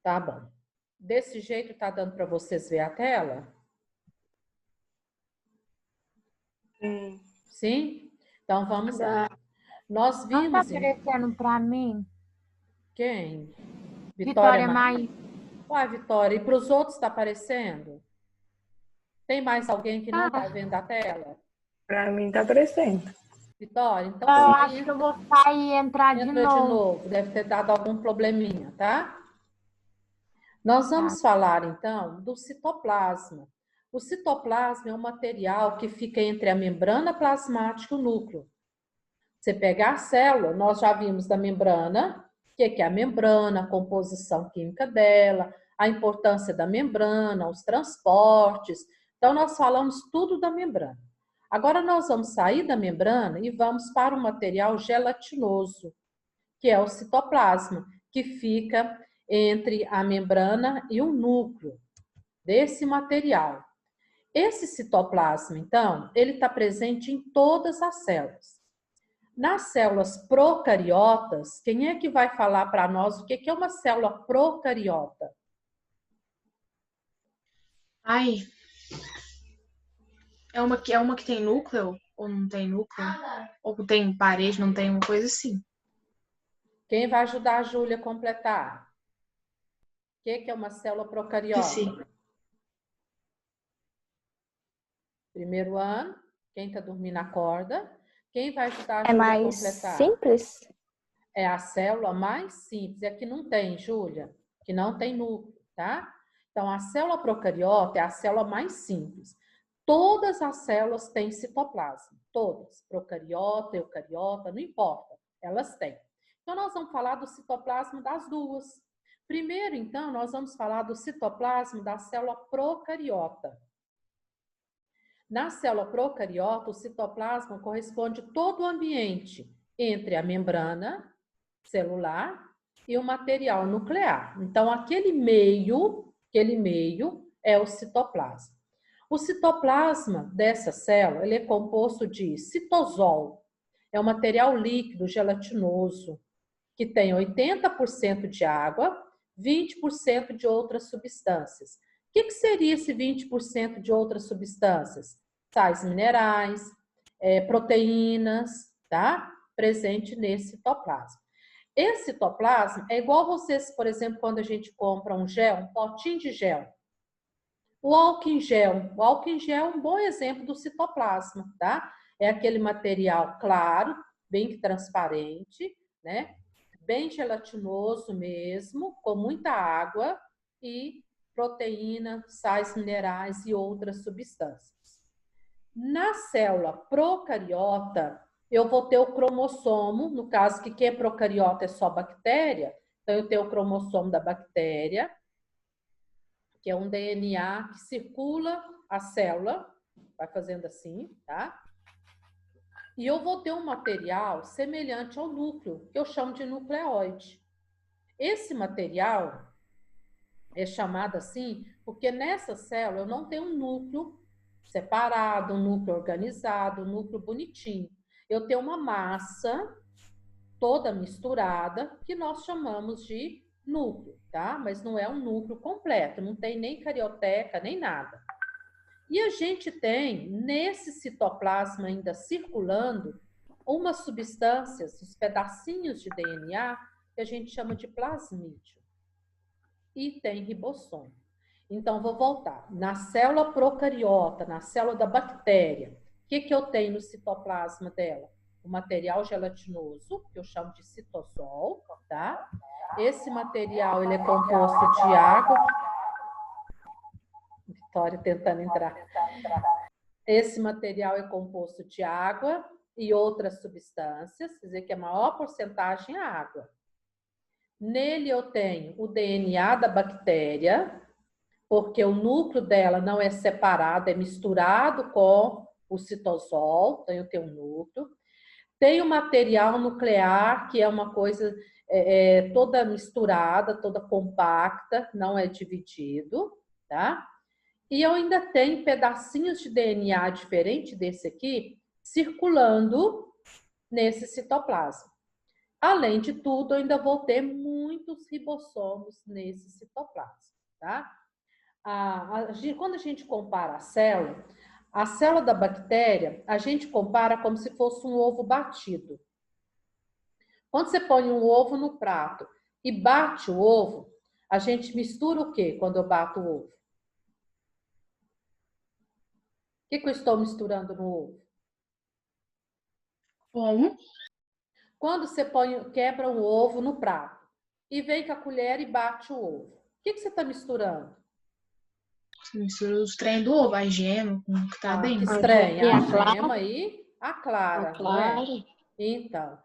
Tá bom. Desse jeito tá dando para vocês ver a tela? Sim? Então vamos lá. Nós Não tá vimos... aparecendo para mim. Quem? Vitória Maia. Uai, Vitória, e para os outros está aparecendo? Tem mais alguém que não está Ah, vendo a tela? Para mim tá aparecendo. Vitória, então eu você acho que eu vou sair e entrar de entra de novo. novo. Deve ter dado algum probleminha, tá? Nós Tá. vamos falar, então, do citoplasma. O citoplasma é um material que fica entre a membrana plasmática e o núcleo. Você pega a célula, nós já vimos da membrana, o que é a membrana, a composição química dela, a importância da membrana, os transportes. Então, nós falamos tudo da membrana. Agora, nós vamos sair da membrana e vamos para o material gelatinoso, que é o citoplasma, que fica entre a membrana e o núcleo desse material. Esse citoplasma, então, ele está presente em todas as células. Nas células procariotas, quem é que vai falar para nós o que é uma célula procariota? Ai, é uma que tem núcleo? Ou não tem núcleo? Ou tem parede, não tem uma coisa assim? Quem vai ajudar a Júlia a completar? O que é uma célula procariota? Esqueci. Primeiro ano, quem está dormindo acorda. Quem vai ajudar a É Júlia a mais completar? simples? É a célula mais simples. É a que não tem, Júlia, que não tem núcleo, tá? Então, a célula procariota é a célula mais simples. Todas as células têm citoplasma, todas. Procariota, eucariota, não importa, elas têm. Então, nós vamos falar do citoplasma das duas. Primeiro, então, nós vamos falar do citoplasma da célula procariota. Na célula procariota, o citoplasma corresponde a todo o ambiente entre a membrana celular e o material nuclear. Então, aquele meio é o citoplasma. O citoplasma dessa célula, ele é composto de citosol. É um material líquido, gelatinoso, que tem 80% de água, 20% de outras substâncias. O que seria esse 20% de outras substâncias? Sais minerais, proteínas, tá? Presente nesse citoplasma. Esse citoplasma é igual vocês, por exemplo, quando a gente compra um gel, um potinho de gel. O álcool em gel. O álcool em gel é um bom exemplo do citoplasma, tá? É aquele material claro, bem transparente, né? Bem gelatinoso mesmo, com muita água e proteína, sais minerais e outras substâncias. Na célula procariota, eu vou ter o cromossomo, no caso que quem é procariota é só bactéria, então eu tenho o cromossomo da bactéria, que é um DNA que circula a célula, vai fazendo assim, tá? E eu vou ter um material semelhante ao núcleo, que eu chamo de nucleóide. Esse material é chamado assim porque nessa célula eu não tenho um núcleo separado, um núcleo organizado, um núcleo bonitinho. Eu tenho uma massa toda misturada que nós chamamos de núcleo, tá? Mas não é um núcleo completo, não tem nem carioteca, nem nada. E a gente tem, nesse citoplasma ainda circulando, umas substâncias, os pedacinhos de DNA, que a gente chama de plasmídio. E tem ribossoma. Então, vou voltar. Na célula procariota, na célula da bactéria, o que eu tenho no citoplasma dela? O material gelatinoso, que eu chamo de citosol, tá? Esse material, ele é composto de água. Vitória tentando entrar. Esse material é composto de água e outras substâncias, quer dizer que a maior porcentagem é água. Nele eu tenho o DNA da bactéria, porque o núcleo dela não é separado, é misturado com o citosol, então eu tenho um núcleo. Tem o material nuclear, que é uma coisa toda misturada, toda compacta, não é dividido, tá? E eu ainda tenho pedacinhos de DNA diferente desse aqui, circulando nesse citoplasma. Além de tudo, eu ainda vou ter muitos ribossomos nesse citoplasma, tá? Quando a gente compara a célula da bactéria, a gente compara como se fosse um ovo batido. Quando você põe um ovo no prato e bate o ovo, a gente mistura o quê quando eu bato o ovo? O que eu estou misturando no ovo? Como? Quando você quebra um ovo no prato e vem com a colher e bate o ovo, o que você está misturando? Você mistura os trem do ovo, a gema com o que tá Que dentro. estranha, E a a clara? gema e a clara, não é? Então,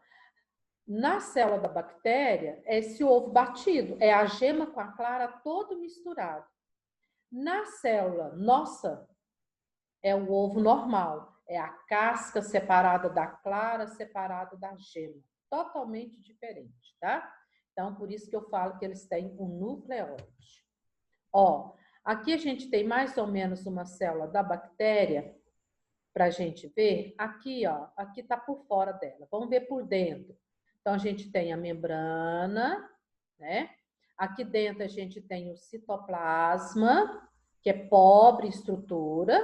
na célula da bactéria, é esse ovo batido, é a gema com a clara todo misturado. Na célula nossa, é o ovo normal, é a casca separada da clara, separada da gema. Totalmente diferente, tá? Então, por isso que eu falo que eles têm um nucleóide. Ó, aqui a gente tem mais ou menos uma célula da bactéria, para a gente ver. Aqui, ó, aqui tá por fora dela. Vamos ver por dentro. Então, a gente tem a membrana, né? Aqui dentro a gente tem o citoplasma, que é pobre em estrutura.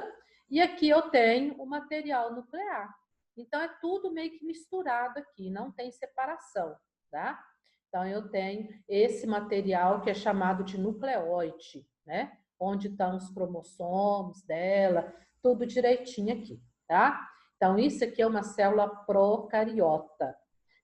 E aqui eu tenho o material nuclear. Então, é tudo meio que misturado aqui, não tem separação, tá? Então, eu tenho esse material que é chamado de nucleóide, né? Onde estão os cromossomos dela, tudo direitinho aqui, tá? Então, isso aqui é uma célula procariota.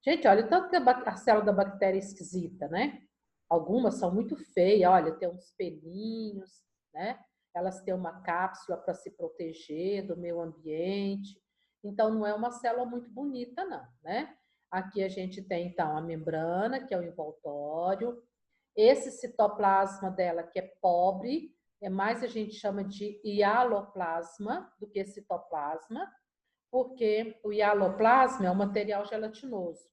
Gente, olha, tanto que a célula da bactéria é esquisita, né? Algumas são muito feias, olha, tem uns pelinhos, né? Elas têm uma cápsula para se proteger do meio ambiente. Então, não é uma célula muito bonita, não, né? Aqui a gente tem, então, a membrana, que é o envoltório. Esse citoplasma dela, que é pobre, mais a gente chama de hialoplasma do que citoplasma, porque o hialoplasma é um material gelatinoso.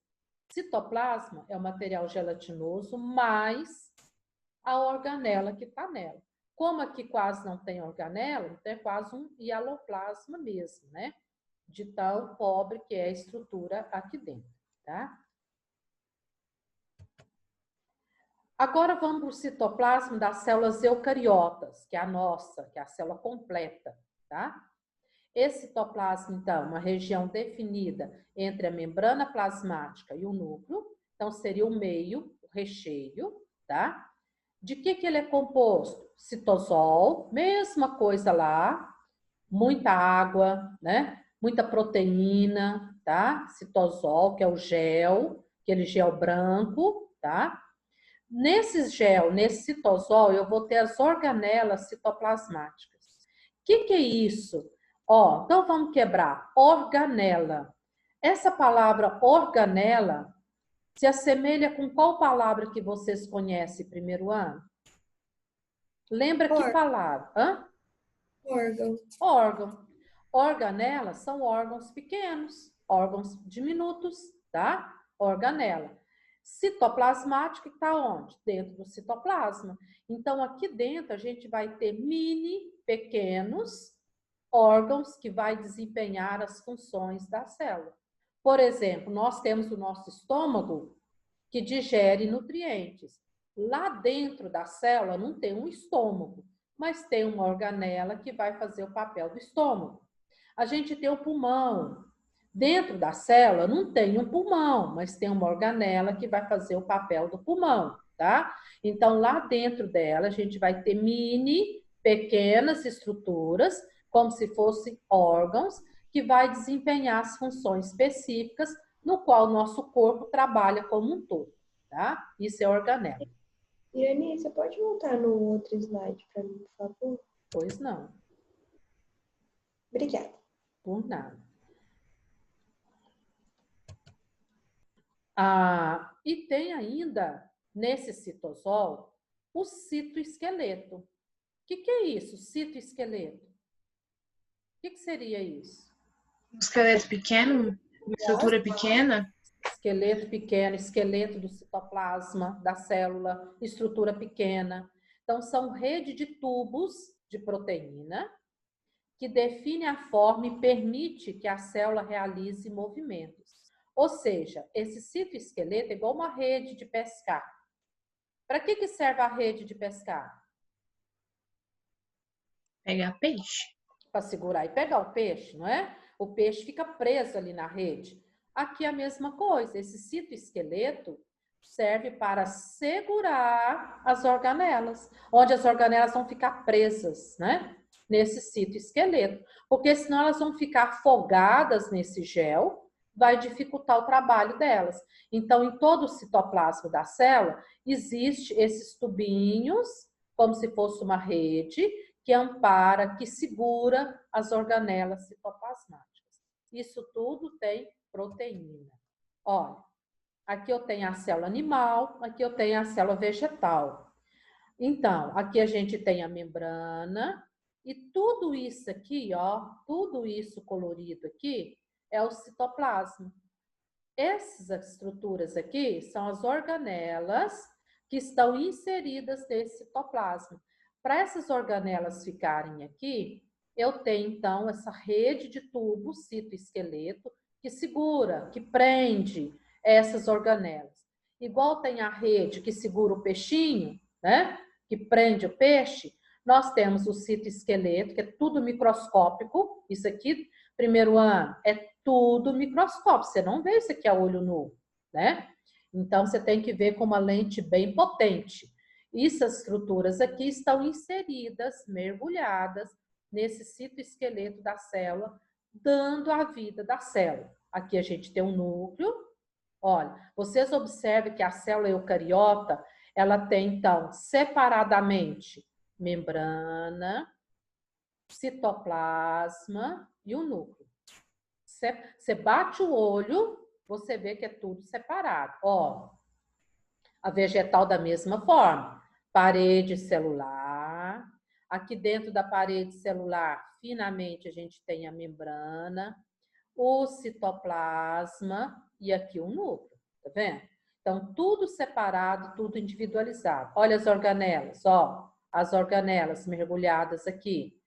Citoplasma é um material gelatinoso, mais a organela que está nela. Como aqui quase não tem organela, então é quase um hialoplasma mesmo, né? De tão pobre que é a estrutura aqui dentro, tá? Agora vamos para o citoplasma das células eucariotas, que é a nossa, que é a célula completa, tá? Esse citoplasma, então, uma região definida entre a membrana plasmática e o núcleo, então seria o meio, o recheio, tá? De que ele é composto? Citosol, mesma coisa lá, muita água, né? Muita proteína, tá? Citosol, que é o gel, aquele gel branco, tá? Nesse gel, nesse citosol, eu vou ter as organelas citoplasmáticas. O que é isso? Ó, então vamos quebrar. Organela. Essa palavra organela se assemelha com qual palavra que vocês conhecem primeiro ano? Lembra que palavra? Hã? Órgão. Órgão. Organelas são órgãos pequenos, órgãos diminutos, tá? Organela. Citoplasmática está onde? Dentro do citoplasma. Então, aqui dentro, a gente vai ter mini, pequenos órgãos que vai desempenhar as funções da célula. Por exemplo, nós temos o nosso estômago que digere nutrientes. Lá dentro da célula não tem um estômago, mas tem uma organela que vai fazer o papel do estômago. A gente tem o pulmão. Dentro da célula não tem um pulmão, mas tem uma organela que vai fazer o papel do pulmão, tá? Então, lá dentro dela, a gente vai ter mini, pequenas estruturas, como se fossem órgãos, que vai desempenhar as funções específicas no qual o nosso corpo trabalha como um todo, tá? Isso é organela. Irani, você pode voltar no outro slide para mim, por favor? Pois não. Obrigada. Por nada. E tem ainda, nesse citosol, o citoesqueleto. O que é isso, citoesqueleto? O que seria isso? Um esqueleto pequeno, uma estrutura pequena. Esqueleto pequeno, esqueleto do citoplasma, da célula, estrutura pequena. Então, são rede de tubos de proteína que define a forma e permite que a célula realize movimentos. Ou seja, esse citoesqueleto é igual uma rede de pescar. Para que serve a rede de pescar? Pegar peixe. Para segurar e pegar o peixe, não é? O peixe fica preso ali na rede. Aqui é a mesma coisa. Esse citoesqueleto serve para segurar as organelas, onde as organelas vão ficar presas, né? Nesse citoesqueleto. Porque senão elas vão ficar afogadas nesse gel, vai dificultar o trabalho delas. Então, em todo o citoplasma da célula, existe esses tubinhos, como se fosse uma rede, que ampara, que segura as organelas citoplasmáticas. Isso tudo tem proteína. Olha, aqui eu tenho a célula animal, aqui eu tenho a célula vegetal. Então, aqui a gente tem a membrana e tudo isso aqui, ó, tudo isso colorido aqui é o citoplasma. Essas estruturas aqui são as organelas que estão inseridas nesse citoplasma. Para essas organelas ficarem aqui, eu tenho, então, essa rede de tubos, citoesqueleto, que segura, que prende essas organelas. Igual tem a rede que segura o peixinho, né? Que prende o peixe, nós temos o citoesqueleto, que é tudo microscópico. Isso aqui, primeiro ano, é tudo microscópico. Você não vê isso aqui a olho nu, né? Então, você tem que ver com uma lente bem potente. Essas estruturas aqui estão inseridas, mergulhadas nesse citoesqueleto da célula, dando a vida da célula. Aqui a gente tem um núcleo. Olha, vocês observem que a célula eucariota, ela tem, então, separadamente, membrana, citoplasma e o núcleo. Você bate o olho, você vê que é tudo separado. Ó, a vegetal da mesma forma. Parede celular. Aqui dentro da parede celular, finamente, a gente tem a membrana, o citoplasma e aqui o núcleo, tá vendo? Então, tudo separado, tudo individualizado. Olha as organelas, ó, as organelas mergulhadas aqui.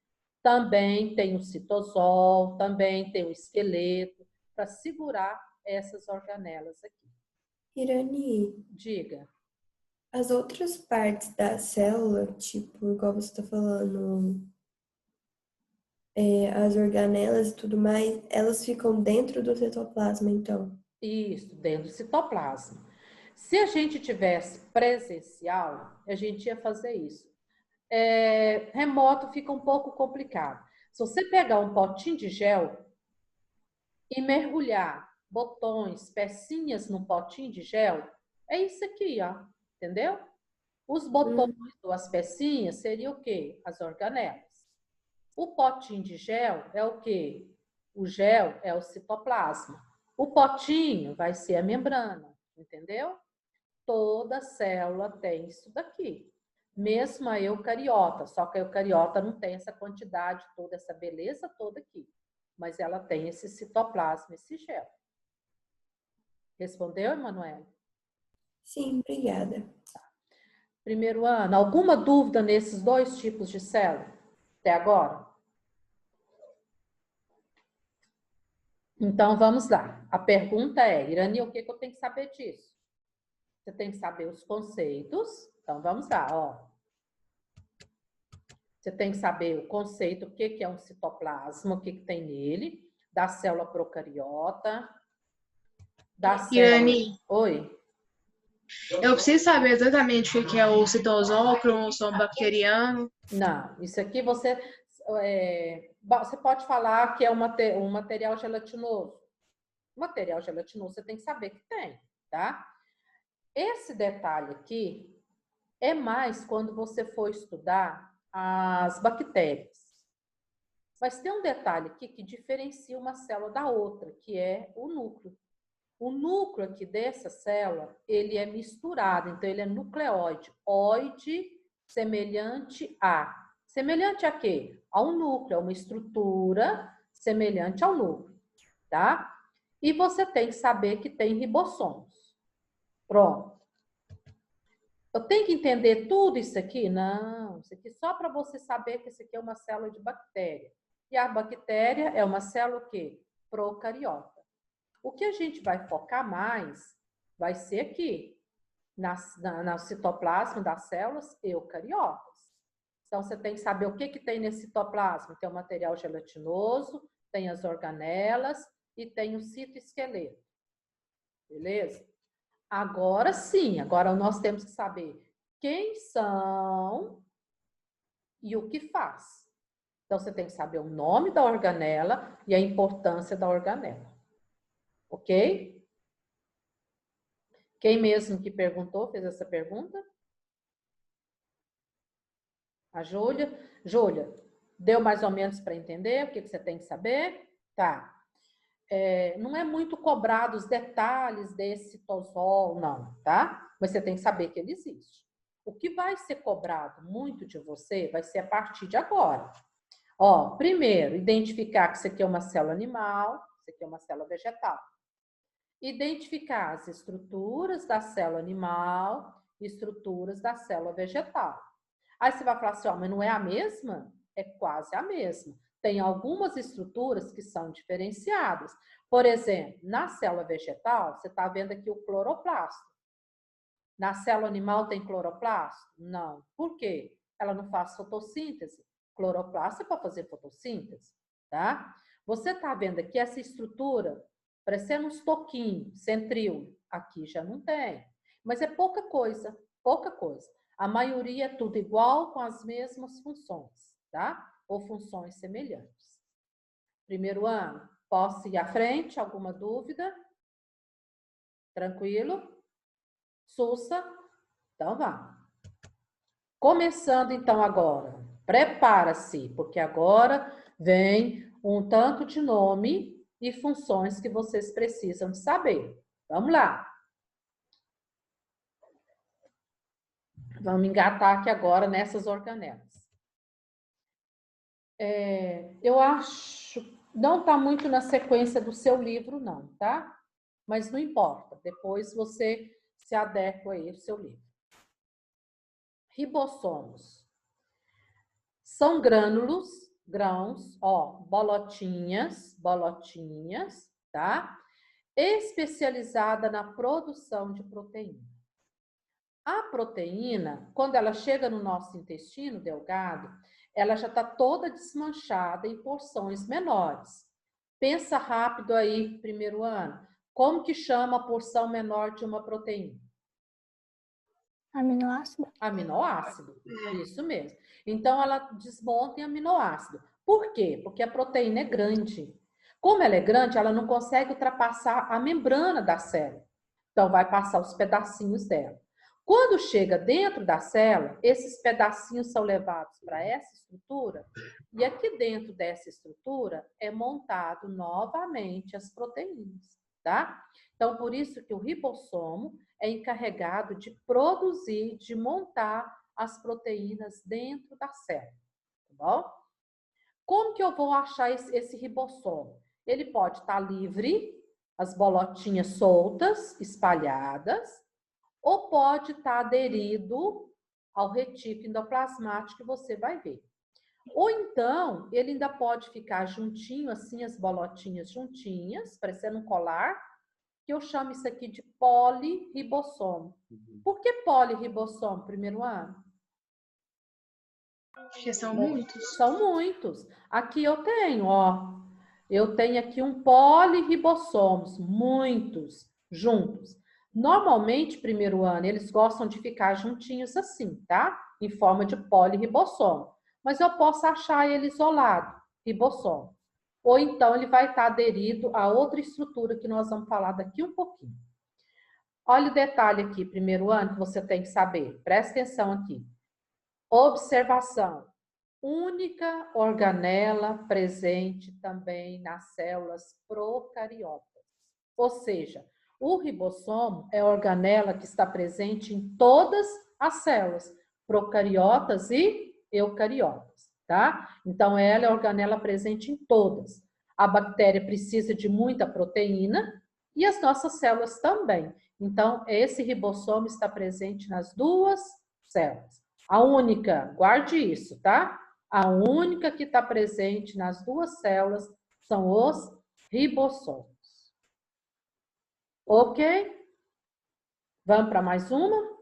Também tem o citosol, também tem o esqueleto, para segurar essas organelas aqui. Irani, Diga. as outras partes da célula, tipo, igual você está falando, as organelas e tudo mais, elas ficam dentro do citoplasma, então? Isso, dentro do citoplasma. Se a gente tivesse presencial, a gente ia fazer isso. Remoto fica um pouco complicado. Se você pegar um potinho de gel e mergulhar botões, pecinhas no potinho de gel, é isso aqui, ó, entendeu? Os botões ou as pecinhas seriam o quê? As organelas. O potinho de gel é o quê? O gel é o citoplasma. O potinho vai ser a membrana, entendeu? Toda célula tem isso daqui. Mesmo a eucariota, só que a eucariota não tem essa quantidade toda, essa beleza toda aqui. Mas ela tem esse citoplasma, esse gel. Respondeu, Emanuele? Sim, obrigada. Primeiro ano, alguma dúvida nesses dois tipos de célula? Até agora? Então, vamos lá. A pergunta é, Irani, o que eu tenho que saber disso? Você tem que saber os conceitos. Então, vamos lá, ó. Você tem que saber o conceito, o que é um citoplasma, o que tem nele, da célula procariota, da célula... Irani, Oi? eu preciso saber exatamente o que é o citosol, o cromossomo bacteriano. Não, isso aqui você pode falar que é um material gelatinoso. Material gelatinoso você tem que saber que tem, tá? Esse detalhe aqui é mais quando você for estudar as bactérias. Mas tem um detalhe aqui que diferencia uma célula da outra, que é o núcleo. O núcleo aqui dessa célula, ele é misturado, então ele é nucleóide. Oide semelhante a. Semelhante a quê? A um núcleo, a uma estrutura semelhante ao núcleo, tá? E você tem que saber que tem ribossomos. Pronto. Eu tenho que entender tudo isso aqui? Não, isso aqui só para você saber que isso aqui é uma célula de bactéria. E a bactéria é uma célula o quê? Procariota. O que a gente vai focar mais vai ser aqui, no citoplasma das células eucariotas. Então, você tem que saber o que tem nesse citoplasma. Tem o material gelatinoso, tem as organelas e tem o citoesqueleto. Beleza? Agora sim, agora nós temos que saber quem são e o que faz. Então, você tem que saber o nome da organela e a importância da organela. Ok? Quem mesmo que perguntou, fez essa pergunta? A Júlia. Júlia, deu mais ou menos para entender o que você tem que saber? Tá. Não é muito cobrado os detalhes desse citosol, não, tá? Mas você tem que saber que ele existe. O que vai ser cobrado muito de você vai ser a partir de agora. Ó, primeiro, identificar que isso aqui é uma célula animal, isso aqui é uma célula vegetal. Identificar as estruturas da célula animal e estruturas da célula vegetal. Aí você vai falar assim, ó, mas não é a mesma? É quase a mesma. Tem algumas estruturas que são diferenciadas. Por exemplo, na célula vegetal, você está vendo aqui o cloroplasto. Na célula animal tem cloroplasto? Não. Por quê? Ela não faz fotossíntese. Cloroplasto é para fazer fotossíntese, tá? Você está vendo aqui essa estrutura, parecendo uns toquinhos, centríolo. Aqui já não tem. Mas é pouca coisa, pouca coisa. A maioria é tudo igual, com as mesmas funções, tá? Ou funções semelhantes. Primeiro ano, posso ir à frente? Alguma dúvida? Tranquilo? Sussa? Então vá. Começando então agora. Prepara-se, porque agora vem um tanto de nome e funções que vocês precisam de saber. Vamos lá. Vamos engatar aqui agora nessas organelas. Eu acho, não está muito na sequência do seu livro, não, tá? Mas não importa, depois você se adequa aí ao seu livro. Ribossomos. São grânulos, grãos, ó, bolotinhas, tá? Especializada na produção de proteína. A proteína, quando ela chega no nosso intestino delgado, ela já está toda desmanchada em porções menores. Pensa rápido aí, primeiro ano. Como que chama a porção menor de uma proteína? Aminoácido? Aminoácido, isso mesmo. Então, ela desmonta em aminoácido. Por quê? Porque a proteína é grande. Como ela é grande, ela não consegue ultrapassar a membrana da célula. Então, vai passar os pedacinhos dela. Quando chega dentro da célula, esses pedacinhos são levados para essa estrutura e aqui dentro dessa estrutura é montado novamente as proteínas, tá? Então, por isso que o ribossomo é encarregado de produzir, de montar as proteínas dentro da célula, tá bom? Como que eu vou achar esse ribossomo? Ele pode estar livre, as bolotinhas soltas, espalhadas, ou pode estar aderido ao retículo endoplasmático que você vai ver. Ou então, ele ainda pode ficar juntinho, assim, as bolotinhas juntinhas, parecendo um colar, que eu chamo isso aqui de polirribossomo. Por que polirribossomo, primeiro ano? Porque são muitos. São muitos. Aqui eu tenho, ó. Eu tenho aqui um polirribossomos, muitos, juntos. Normalmente, primeiro ano, eles gostam de ficar juntinhos assim, tá? Em forma de polirribossomo. Mas eu posso achar ele isolado, ribossomo. Ou então ele vai estar aderido a outra estrutura que nós vamos falar daqui um pouquinho. Olha o detalhe aqui, primeiro ano, que você tem que saber. Presta atenção aqui. Observação. Única organela presente também nas células procariotas. Ou seja, o ribossomo é a organela que está presente em todas as células, procariotas e eucariotas, tá? Então, ela é a organela presente em todas. A bactéria precisa de muita proteína e as nossas células também. Então, esse ribossomo está presente nas duas células. A única, guarde isso, tá? A única que está presente nas duas células são os ribossomos. Ok? Vamos para mais uma?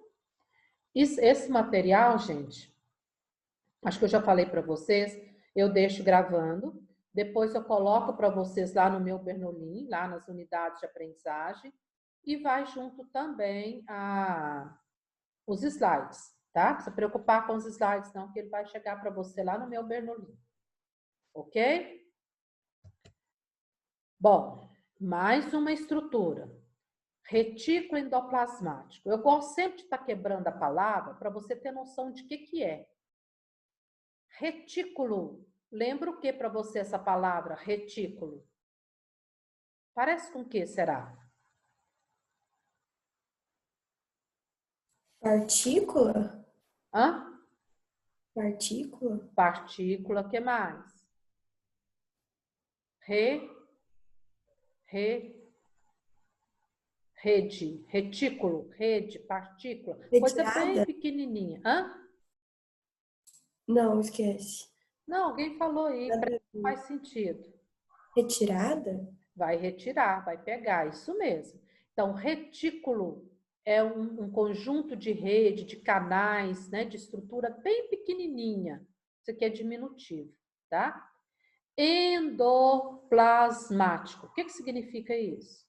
Esse material, gente, acho que eu já falei para vocês, eu deixo gravando, depois eu coloco para vocês lá no meu Bernoulli, lá nas unidades de aprendizagem, e vai junto também os slides, tá? Não precisa preocupar com os slides, não, que ele vai chegar para você lá no meu Bernoulli. Ok? Bom, mais uma estrutura. Retículo endoplasmático. Eu gosto sempre de estar quebrando a palavra para você ter noção de que é. Retículo. Lembra o que para você essa palavra, retículo? Parece com o que será? Partícula? Hã? Partícula? Partícula, o que mais? Rede, retículo, rede, partícula, coisa bem Retirada? pequenininha. Hã? Não, esquece. Não, alguém falou aí, Nada a ver. faz sentido. Retirada? Vai retirar, vai pegar, isso mesmo. Então, retículo é um conjunto de rede, de canais, né, de estrutura bem pequenininha. Isso aqui é diminutivo, tá? Endoplasmático. O que significa isso?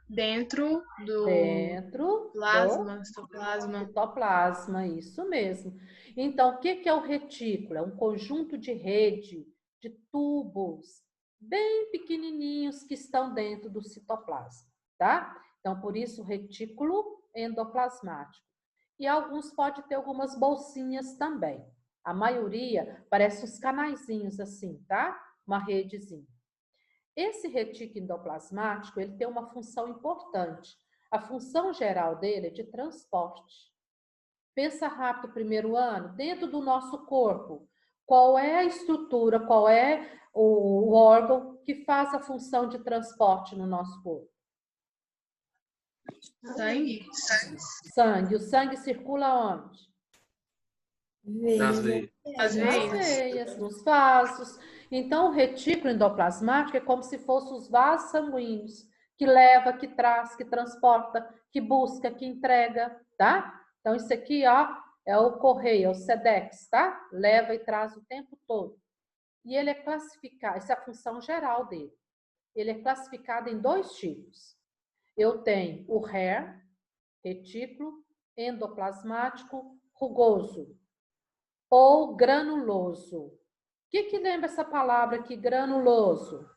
Dentro do Dentro plasma, do citoplasma. citoplasma, isso mesmo. Então, o que é o retículo? É um conjunto de rede, de tubos, bem pequenininhos que estão dentro do citoplasma, tá? Então, por isso, retículo endoplasmático. E alguns podem ter algumas bolsinhas também. A maioria parece uns canaizinhos assim, tá? Uma redezinha. Esse retículo endoplasmático, ele tem uma função importante. A função geral dele é de transporte. Pensa rápido, primeiro ano, dentro do nosso corpo, qual é a estrutura, qual é o órgão que faz a função de transporte no nosso corpo? Sangue? Sangue. O sangue circula onde? Nas Veia. veias. As Nas veias? veias, nos vasos. Então, o retículo endoplasmático é como se fossem os vasos sanguíneos, que leva, que traz, que transporta, que busca, que entrega, tá? Então, isso aqui, ó, é o correio, é o SEDEX, tá? Leva e traz o tempo todo. E ele é classificado, essa é a função geral dele. Ele é classificado em 2 tipos. Eu tenho o RER, retículo endoplasmático rugoso, ou granuloso. O que lembra essa palavra aqui, granuloso?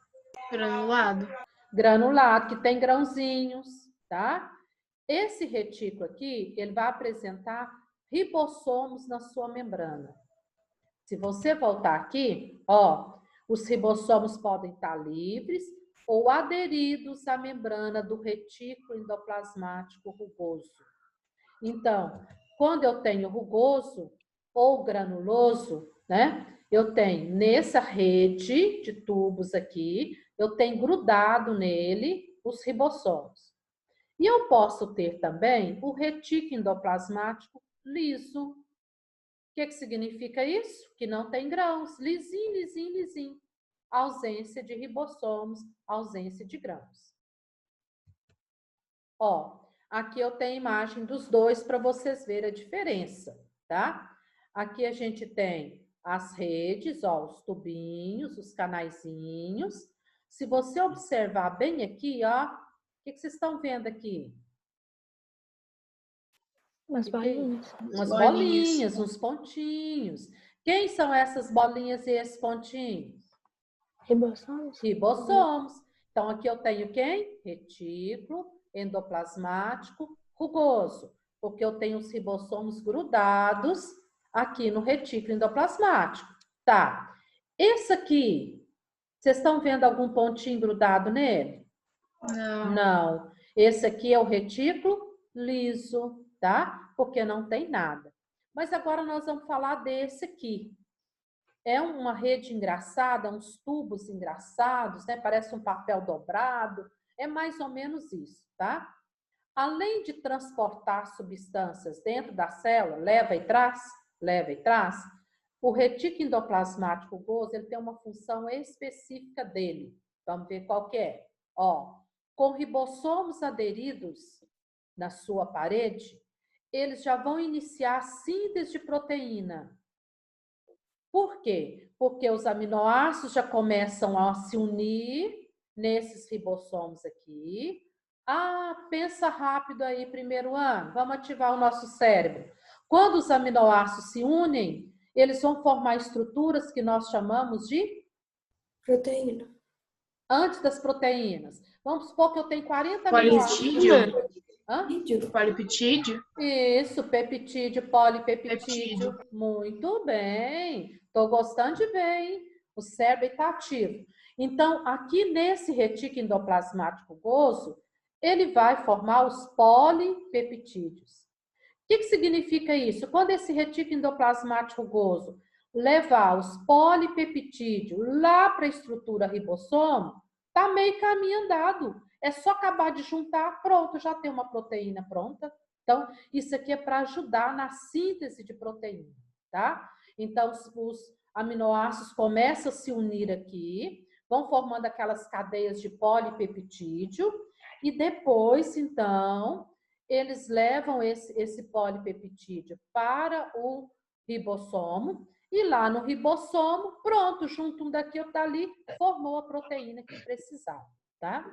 Granulado. Granulado, que tem grãozinhos, tá? Esse retículo aqui, ele vai apresentar ribossomos na sua membrana. Se você voltar aqui, ó, os ribossomos podem estar livres ou aderidos à membrana do retículo endoplasmático rugoso. Então, quando eu tenho rugoso ou granuloso, né? Eu tenho nessa rede de tubos aqui, eu tenho grudado nele os ribossomos. E eu posso ter também o retículo endoplasmático liso. O que significa isso? Que não tem grãos, lisinho, lisinho, lisinho. Ausência de ribossomos, ausência de grãos. Ó, aqui eu tenho a imagem dos dois para vocês verem a diferença, tá? Aqui a gente tem as redes, ó, os tubinhos, os canaizinhos. Se você observar bem aqui, ó, o que vocês estão vendo aqui? Umas bolinhas. Umas bolinhas, uns pontinhos. Quem são essas bolinhas e esses pontinhos? Ribossomos. Ribossomos. Então, aqui eu tenho quem? Retículo endoplasmático rugoso, porque eu tenho os ribossomos grudados aqui no retículo endoplasmático. Tá. Esse aqui, vocês estão vendo algum pontinho grudado nele? Não. Não. Esse aqui é o retículo liso, tá? Porque não tem nada. Mas agora nós vamos falar desse aqui. É uma rede engraçada, uns tubos engraçados, né? Parece um papel dobrado. É mais ou menos isso, tá? Além de transportar substâncias dentro da célula, leva e traz, o retículo endoplasmático rugoso, ele tem uma função específica dele. Vamos ver qual que é. Ó, com ribossomos aderidos na sua parede, eles já vão iniciar a síntese de proteína. Por quê? Porque os aminoácidos já começam a se unir nesses ribossomos aqui. Ah, pensa rápido aí, primeiro ano. Vamos ativar o nosso cérebro. Quando os aminoácidos se unem, eles vão formar estruturas que nós chamamos de Proteína. antes das proteínas. Vamos supor que eu tenho 40 Polipeptídeo? aminoácidos. Hã? Polipeptídeo? Isso, peptídeo, polipeptídeo. Muito bem. Estou gostando de ver, hein? O cérebro está ativo. Então, aqui nesse retículo endoplasmático rugoso, ele vai formar os polipeptídeos. O que significa isso? Quando esse retículo endoplasmático rugoso levar os polipeptídeos lá para a estrutura ribossomo, está meio caminho andado. É só acabar de juntar, pronto, já tem uma proteína pronta. Então, isso aqui é para ajudar na síntese de proteína, tá? Então, os aminoácidos começam a se unir aqui, vão formando aquelas cadeias de polipeptídeo, e depois, então, eles levam esse polipeptídeo para o ribossomo, e lá no ribossomo, pronto, junto um daqui, outro dali, formou a proteína que precisava, tá?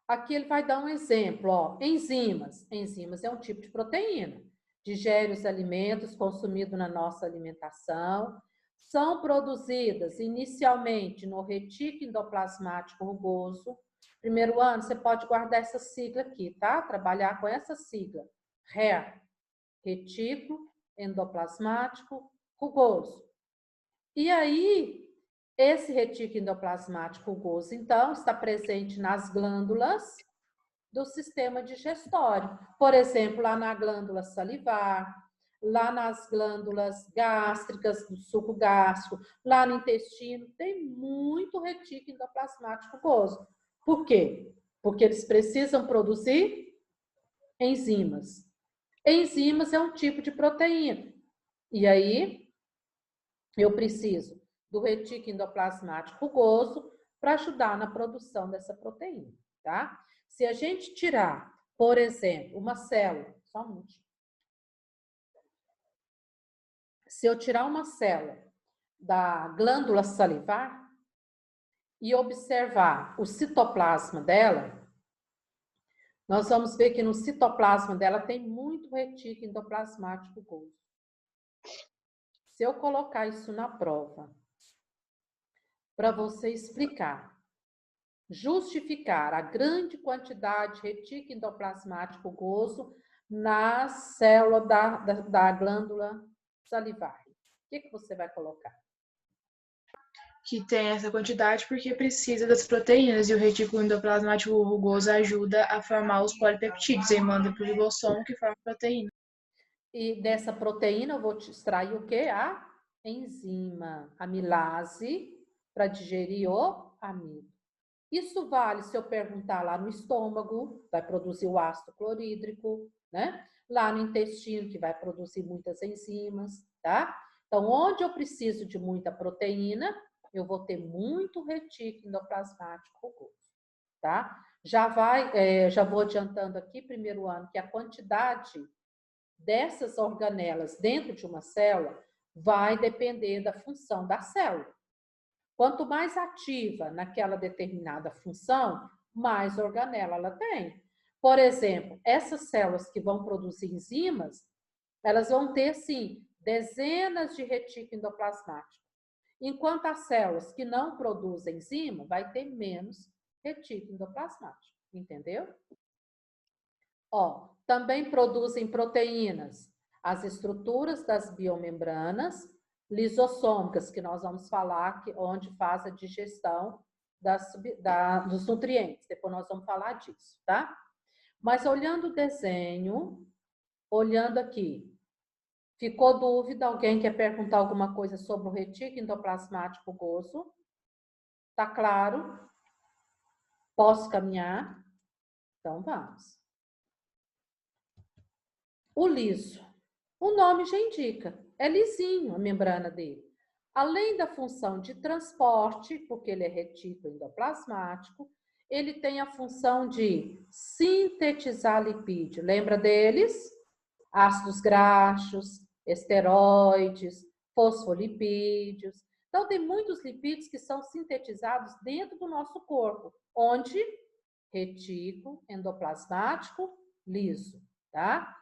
Aqui ele vai dar um exemplo, ó, enzimas. Enzimas é um tipo de proteína. Digere os alimentos consumidos na nossa alimentação. São produzidas inicialmente no retículo endoplasmático rugoso. Primeiro ano, você pode guardar essa sigla aqui, tá? Trabalhar com essa sigla. RER, retículo endoplasmático rugoso. E aí, esse retículo endoplasmático rugoso, então, está presente nas glândulas do sistema digestório. Por exemplo, lá na glândula salivar, lá nas glândulas gástricas, do suco gástrico, lá no intestino, tem muito retículo endoplasmático rugoso. Por quê? Porque eles precisam produzir enzimas. Enzimas é um tipo de proteína. E aí, eu preciso do retículo endoplasmático rugoso para ajudar na produção dessa proteína, tá? Se a gente tirar, por exemplo, uma célula, só um minutinho. Se eu tirar uma célula da glândula salivar e observar o citoplasma dela, nós vamos ver que no citoplasma dela tem muito retículo endoplasmático rugoso. Se eu colocar isso na prova, para você explicar, justificar a grande quantidade de retículo endoplasmático rugoso na célula da glândula salivar, o que você vai colocar? Que tem essa quantidade porque precisa das proteínas e o retículo endoplasmático rugoso ajuda a formar os polipeptídeos e manda para o ribossomo que forma a proteína. E dessa proteína eu vou te extrair o quê? A enzima amilase para digerir o amido. Isso vale se eu perguntar lá no estômago, vai produzir o ácido clorídrico, né? Lá no intestino, que vai produzir muitas enzimas, tá? Então, onde eu preciso de muita proteína, eu vou ter muito retículo endoplasmático rugoso, tá? Já vou adiantando aqui, primeiro ano, que a quantidade dessas organelas dentro de uma célula vai depender da função da célula. Quanto mais ativa naquela determinada função, mais organela ela tem. Por exemplo, essas células que vão produzir enzimas, elas vão ter, sim, dezenas de retículo endoplasmático. Enquanto as células que não produzem enzima, vai ter menos retículo endoplasmático. Entendeu? Ó, também produzem proteínas as estruturas das biomembranas lisossômicas, que nós vamos falar, onde faz a digestão dos nutrientes. Depois nós vamos falar disso, tá? Mas olhando o desenho, olhando aqui, ficou dúvida? Alguém quer perguntar alguma coisa sobre o retículo endoplasmático rugoso? Tá claro? Posso caminhar? Então vamos. O liso. O nome já indica. É lisinho a membrana dele. Além da função de transporte, porque ele é retículo endoplasmático, ele tem a função de sintetizar lipídio. Lembra deles? Ácidos graxos, esteroides, fosfolipídios. Então, tem muitos lipídios que são sintetizados dentro do nosso corpo. Onde? Retículo endoplasmático liso, tá?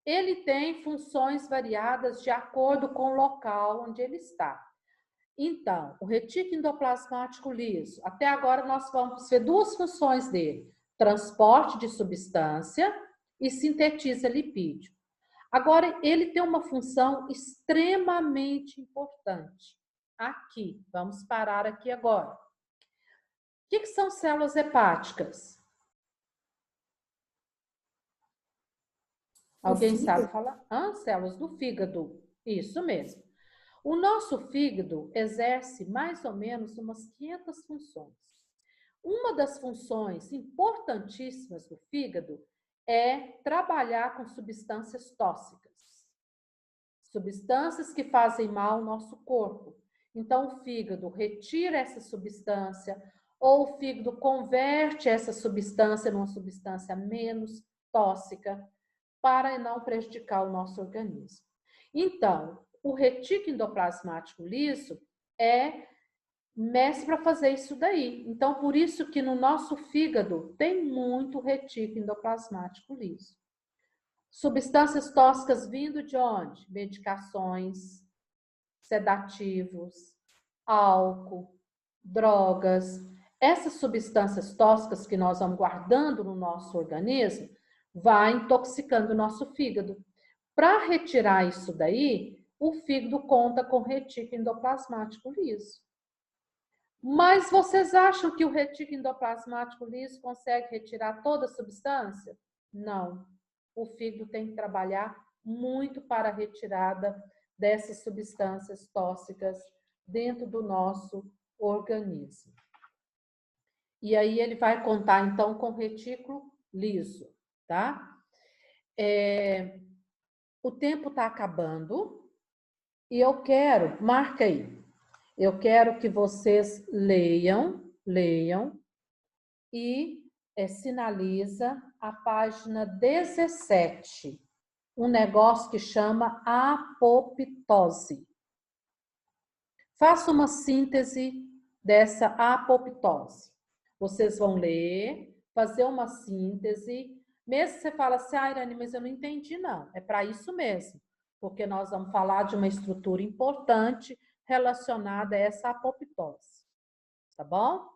Ele tem funções variadas de acordo com o local onde ele está. Então, o retículo endoplasmático liso, até agora nós vamos ver duas funções dele: transporte de substância e sintetiza lipídio. Agora, ele tem uma função extremamente importante. Aqui, vamos parar aqui agora. O que são células hepáticas? Alguém sabe falar? Células do fígado. Isso mesmo. O nosso fígado exerce mais ou menos umas 500 funções. Uma das funções importantíssimas do fígado é trabalhar com substâncias tóxicas. Substâncias que fazem mal ao nosso corpo. Então, o fígado retira essa substância, ou o fígado converte essa substância numa substância menos tóxica, para não prejudicar o nosso organismo. Então, o retículo endoplasmático liso é mestre para fazer isso daí. Então, por isso que no nosso fígado tem muito retículo endoplasmático liso. Substâncias tóxicas vindo de onde? Medicações, sedativos, álcool, drogas. Essas substâncias tóxicas que nós vamos guardando no nosso organismo vai intoxicando o nosso fígado. Para retirar isso daí, o fígado conta com retículo endoplasmático liso. Mas vocês acham que o retículo endoplasmático liso consegue retirar toda a substância? Não. O fígado tem que trabalhar muito para a retirada dessas substâncias tóxicas dentro do nosso organismo. E aí ele vai contar, então, com retículo liso, tá? O tempo está acabando e eu quero, marca aí, eu quero que vocês leiam e sinaliza a página 17, um negócio que chama apoptose. Faça uma síntese dessa apoptose. Vocês vão ler, fazer uma síntese. Mesmo que você fala assim, Irane, mas eu não entendi, não. É para isso mesmo, porque nós vamos falar de uma estrutura importante relacionada a essa apoptose. Tá bom?